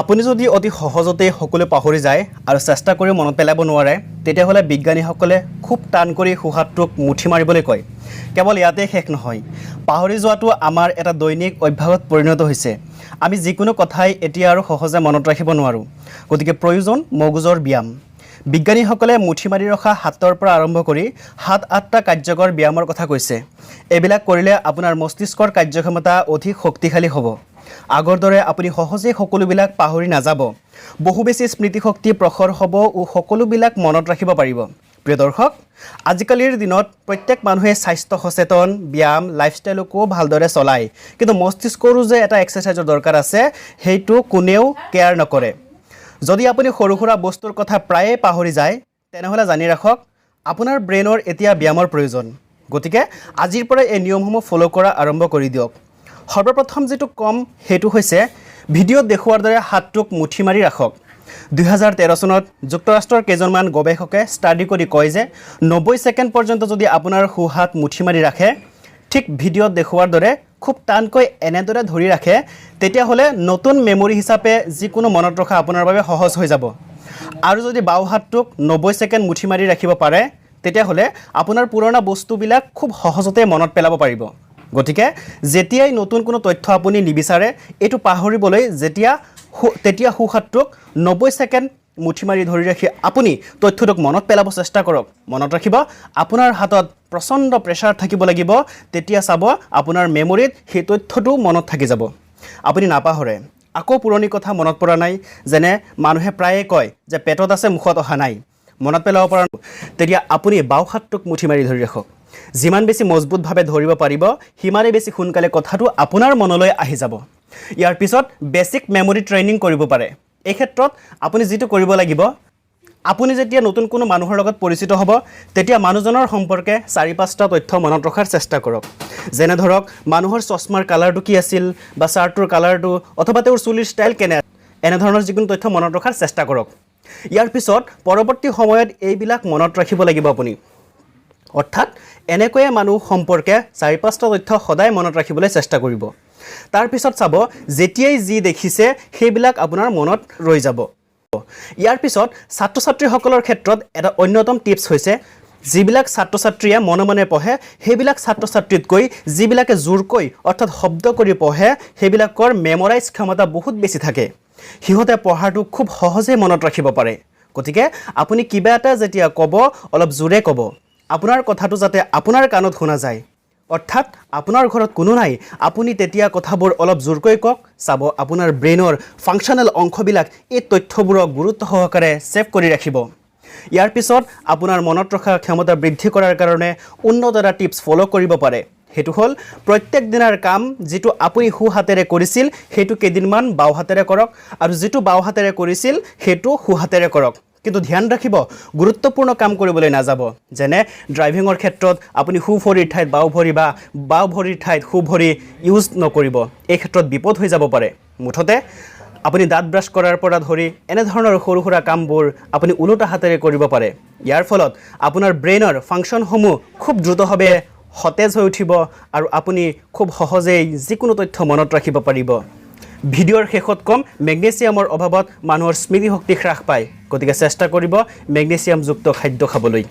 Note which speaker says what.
Speaker 1: আপুনি যদি অতি সহজতে সকলো পাহৰি যায় আৰু চেষ্টা কৰি মনত পেলাব নোৱাৰে তেতিয়াহ'লে বিজ্ঞানীসকলে খুব টান কৰি সুহাতটোক মুঠি মাৰিবলৈ কয়। কেৱল ইয়াতে শেষ নহয়, পাহৰি যোৱাটো আমাৰ এটা দৈনিক অভ্যাসত পৰিণত হৈছে। আমি যিকোনো কথাই এতিয়া আৰু সহজে মনত ৰাখিব নোৱাৰোঁ। গতিকে প্ৰয়োজন মগজুৰ ব্যায়াম। বিজ্ঞানীসকলে মুঠি মাৰি ৰখা হাতৰ পৰা আৰম্ভ কৰি ৭-৮টা কাৰ্যকৰ ব্যায়ামৰ কথা কৈছে। এইবিলাক কৰিলে আপোনাৰ মস্তিষ্কৰ কাৰ্যক্ষমতা অধিক শক্তিশালী হ'ব। আগৰ দৰে আপুনি সহজেই সকলোবিলাক পাহৰি নাযাব। বহু বেছি স্মৃতিশক্তি প্ৰখৰ হ'ব আৰু সকলোবিলাক মনত ৰাখিব পাৰিব। প্ৰিয় দৰ্শক, আজিকালিৰ দিনত প্ৰত্যেক মানুহে স্বাস্থ্য সচেতন, ব্যায়াম, লাইফষ্টাইলকো ভালদৰে চলায়, কিন্তু মস্তিষ্কৰো যে এটা এক্সাৰচাইজৰ দৰকাৰ আছে সেইটো কোনেও কেয়াৰ নকৰে। যদি আপুনি সৰু সুৰা বস্তুৰ কথা প্ৰায়ে পাহৰি যায় তেনেহ'লে জানি ৰাখক আপোনাৰ ব্ৰেইনৰ এতিয়া ব্যায়ামৰ প্ৰয়োজন। গতিকে আজিৰ পৰা এই নিয়মসমূহ ফ'ল' কৰা আৰম্ভ কৰি দিয়ক। সৰ্বপ্ৰথম যেটো কম সেইটো হৈছে ভিডিঅ'ত দেখুৱাৰ দৰে হাতটোক মুঠি মাৰি ৰাখক। 2013 চনত যুক্তৰাষ্ট্ৰৰ কেইজনমান গৱেষকে ষ্টাডি কৰি কয় যে 90 ছেকেণ্ড পৰ্যন্ত যদি আপোনাৰ সোঁহাত মুঠি মাৰি ৰাখে, ঠিক ভিডিঅ'ত দেখুৱাৰ দৰে খুব টানকৈ এনেদৰে ধৰি ৰাখে, তেতিয়াহ'লে নতুন মেমৰি হিচাপে যিকোনো মনত ৰখা আপোনাৰ বাবে সহজ হৈ যাব। আৰু যদি বাওঁ হাতটোক 90 ছেকেণ্ড মুঠি মাৰি ৰাখিব পাৰে তেতিয়াহ'লে আপোনাৰ পুৰণা বস্তুবিলাক খুব সহজতে মনত পেলাব পাৰিব। গতিকে যেতিয়াই নতুন কোনো তথ্য আপুনি নিবিচাৰে এইটো পাহৰিবলৈ তেতিয়া সোঁহাতটোক 90 ছেকেণ্ড মুঠি মাৰি ধৰি ৰাখি আপুনি তথ্যটোক মনত পেলাব চেষ্টা কৰক। মনত ৰাখিব আপোনাৰ হাতত প্ৰচণ্ড প্ৰেছাৰ থাকিব লাগিব, তেতিয়া চাব আপোনাৰ মেমৰিত সেই তথ্যটো মনত থাকি যাব, আপুনি নাপাহৰে। আকৌ পুৰণি কথা মনত পৰা নাই, যেনে মানুহে প্ৰায়ে কয় যে পেটত আছে মুখত অহা নাই, মনত পেলাব পৰা নাই, তেতিয়া আপুনি বাওঁ হাতটোক মুঠি মাৰি ধৰি ৰাখক। যিমান বেছি মজবুতভাৱে ধৰিব পাৰিব সিমানেই বেছি সোনকালে কথাটো আপোনাৰ মনলৈ আহি যাব। ইয়াৰ পিছত বেছিক মেমৰি ট্ৰেইনিং কৰিব পাৰে। এই ক্ষেত্ৰত আপুনি যিটো কৰিব লাগিব, আপুনি যেতিয়া নতুন কোনো মানুহৰ লগত পৰিচিত হ'ব তেতিয়া মানুহজনৰ সম্পৰ্কে 4-5টা তথ্য মনত ৰখাৰ চেষ্টা কৰক। যেনে ধৰক মানুহৰ চশমাৰ কালাৰটো কি আছিল, বা চাৰ্টটোৰ কালাৰটো, অথবা তেওঁৰ চুলিৰ ষ্টাইল কেনে, এনেধৰণৰ যিকোনো তথ্য মনত ৰখাৰ চেষ্টা কৰক। ইয়াৰ পিছত পৰৱৰ্তী সময়ত এইবিলাক মনত ৰাখিব লাগিব আপুনি। অৰ্থাৎ এনেকৈয়ে মানুহ সম্পৰ্কে 4-5টা তথ্য সদায় মনত ৰাখিবলৈ চেষ্টা কৰিব। তাৰপিছত চাব যেতিয়াই যি দেখিছে সেইবিলাক আপোনাৰ মনত ৰৈ যাব। ইয়াৰ পিছত ছাত্ৰ ছাত্ৰীসকলৰ ক্ষেত্ৰত এটা অন্যতম টিপছ হৈছে, যিবিলাক ছাত্ৰ ছাত্ৰীয়ে মনে মনে পঢ়ে সেইবিলাক ছাত্ৰ ছাত্ৰীতকৈ যিবিলাকে জোৰকৈ অৰ্থাৎ শব্দ কৰি পঢ়ে সেইবিলাকৰ মেমৰাইজ ক্ষমতা বহুত বেছি থাকে। সিহঁতে পঢ়াটো খুব সহজে মনত ৰাখিব পাৰে। গতিকে আপুনি কিবা এটা যেতিয়া ক'ব অলপ জোৰে ক'ব, আপোনাৰ কথাটো যাতে আপোনাৰ কাণত শুনা যায়। অৰ্থাৎ আপোনাৰ ঘৰত কোনো নাই, আপুনি তেতিয়া কথাবোৰ অলপ জোৰকৈ কওক। চাব আপোনাৰ ব্ৰেইনৰ ফাংচনেল অংশবিলাক এই তথ্যবোৰক গুৰুত্ব সহকাৰে ছেভ কৰি ৰাখিব। ইয়াৰ পিছত আপোনাৰ মনত ৰখা ক্ষমতা বৃদ্ধি কৰাৰ কাৰণে উন্নত এটা টিপছ ফ'ল' কৰিব পাৰে। সেইটো হ'ল প্ৰত্যেক দিনাৰ কাম যিটো আপুনি সোঁ হাতেৰে কৰিছিল সেইটো কেইদিনমান বাওঁ হাতেৰে কৰক, আৰু যিটো বাওঁ হাতেৰে কৰিছিল সেইটো সোঁ হাতেৰে কৰক। কিন্তু ধ্যান ৰাখিব গুৰুত্বপূৰ্ণ কাম কৰিবলৈ নাযাব। যেনে ড্ৰাইভিঙৰ ক্ষেত্ৰত আপুনি সোঁ ভৰিৰ ঠাইত বাওঁ ভৰি বা বাওঁ ভৰিৰ ঠাইত সোঁ ভৰি ইউজ নকৰিব, এই ক্ষেত্ৰত বিপদ হৈ যাব পাৰে। মুঠতে আপুনি দাঁত ব্ৰাছ কৰাৰ পৰা ধৰি এনেধৰণৰ সৰু সুৰা কামবোৰ আপুনি ওলোটা হাতেৰে কৰিব পাৰে। ইয়াৰ ফলত আপোনাৰ ব্ৰেইনৰ ফাংচনসমূহ খুব দ্ৰুতভাৱে সতেজ হৈ উঠিব আৰু আপুনি খুব সহজেই যিকোনো তথ্য মনত ৰাখিব পাৰিব। ভিডিঅ'ৰ শেষত কম, মেগনেছিয়ামৰ অভাৱত মানুহৰ স্মৃতিশক্তি হ্ৰাস পায়। গতিকে চেষ্টা কৰিব মেগনেছিয়ামযুক্ত খাদ্য খাবলৈ।